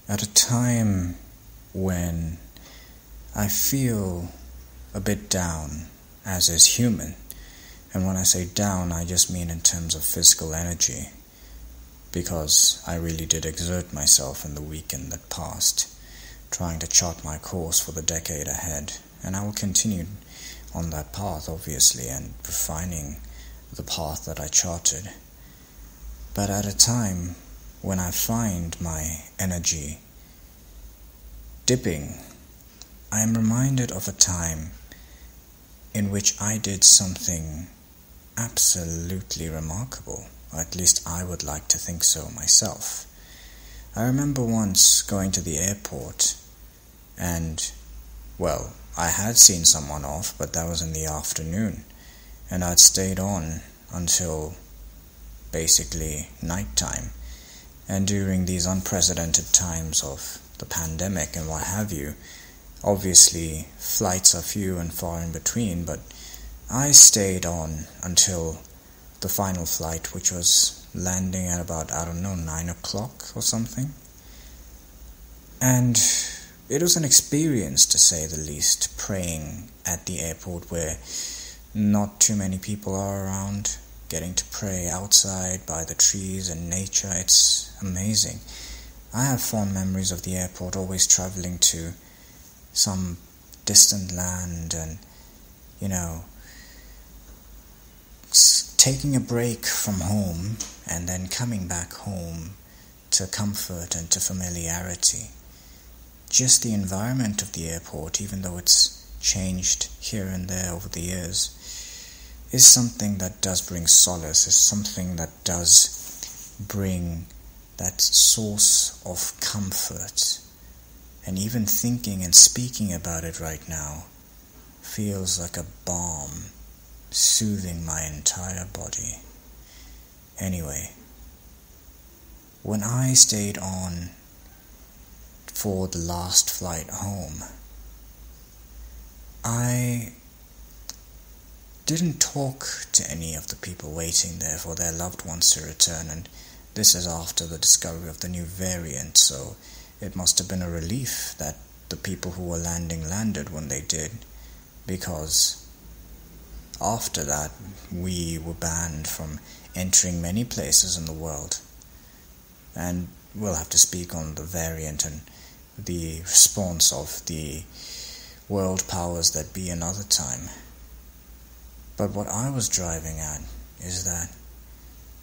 At a time when I feel a bit down, as is human, and when I say down, I just mean in terms of physical energy, because I really did exert myself in the weekend that passed, trying to chart my course for the decade ahead, and I will continue on that path, obviously, and refining the path that I charted. But at a time when I find my energy dipping, I am reminded of a time in which I did something absolutely remarkable, or at least I would like to think so myself. I remember once going to the airport and, well, I had seen someone off, but that was in the afternoon, and I'd stayed on until basically nighttime. And during these unprecedented times of the pandemic and what have you, obviously flights are few and far in between, but I stayed on until the final flight, which was landing at about, 9 o'clock or something. And it was an experience, to say the least, praying at the airport where not too many people are around, getting to pray outside by the trees and nature. It's amazing. I have fond memories of the airport, always traveling to some distant land and, taking a break from home and then coming back home to comfort and to familiarity. Just the environment of the airport, even though it's changed here and there over the years, is something that does bring solace, is something that does bring that source of comfort. And even thinking and speaking about it right now feels like a balm, soothing my entire body. Anyway, when I stayed on for the last flight home, I didn't talk to any of the people waiting there for their loved ones to return, and this is after the discovery of the new variant, so it must have been a relief that the people who were landed when they did, because after that we were banned from entering many places in the world. And we'll have to speak on the variant and the response of the world powers that be another time. But what I was driving at is that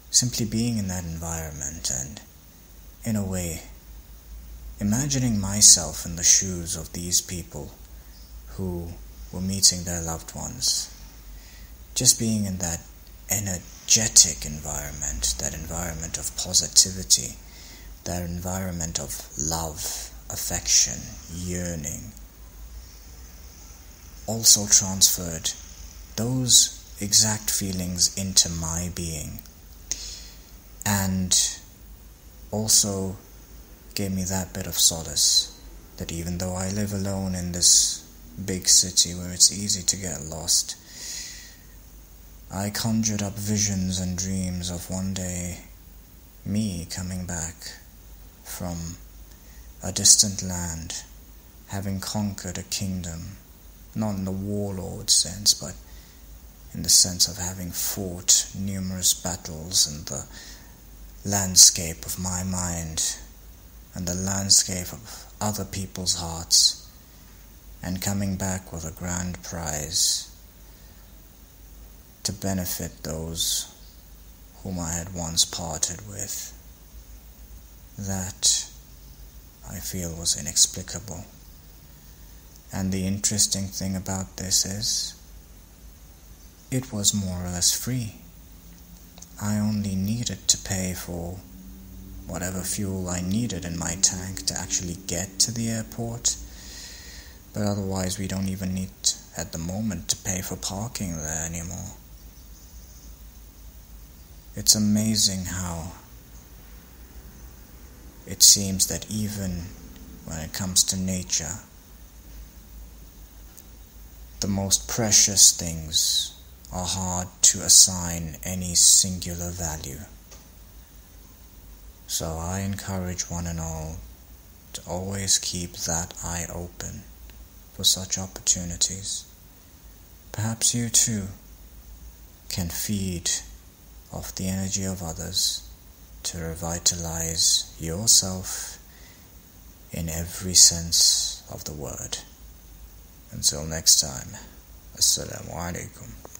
simply being in that environment and, in a way, imagining myself in the shoes of these people who were meeting their loved ones, just being in that energetic environment, that environment of positivity, that environment of love, affection, yearning, also transferred those exact feelings into my being, and also gave me that bit of solace that even though I live alone in this big city where it's easy to get lost, I conjured up visions and dreams of one day me coming back from a distant land, having conquered a kingdom, not in the warlord sense, but in the sense of having fought numerous battles in the landscape of my mind and the landscape of other people's hearts, and coming back with a grand prize to benefit those whom I had once parted with. That, I feel, was inexplicable. And the interesting thing about this is, it was more or less free. I only needed to pay for whatever fuel I needed in my tank to actually get to the airport, but otherwise we don't even need, at the moment, to pay for parking there anymore. It's amazing how it seems that even when it comes to nature, the most precious things are hard to assign any singular value. So I encourage one and all to always keep that eye open for such opportunities. Perhaps you too can feed off the energy of others to revitalize yourself in every sense of the word. Until next time, Assalamu alaikum.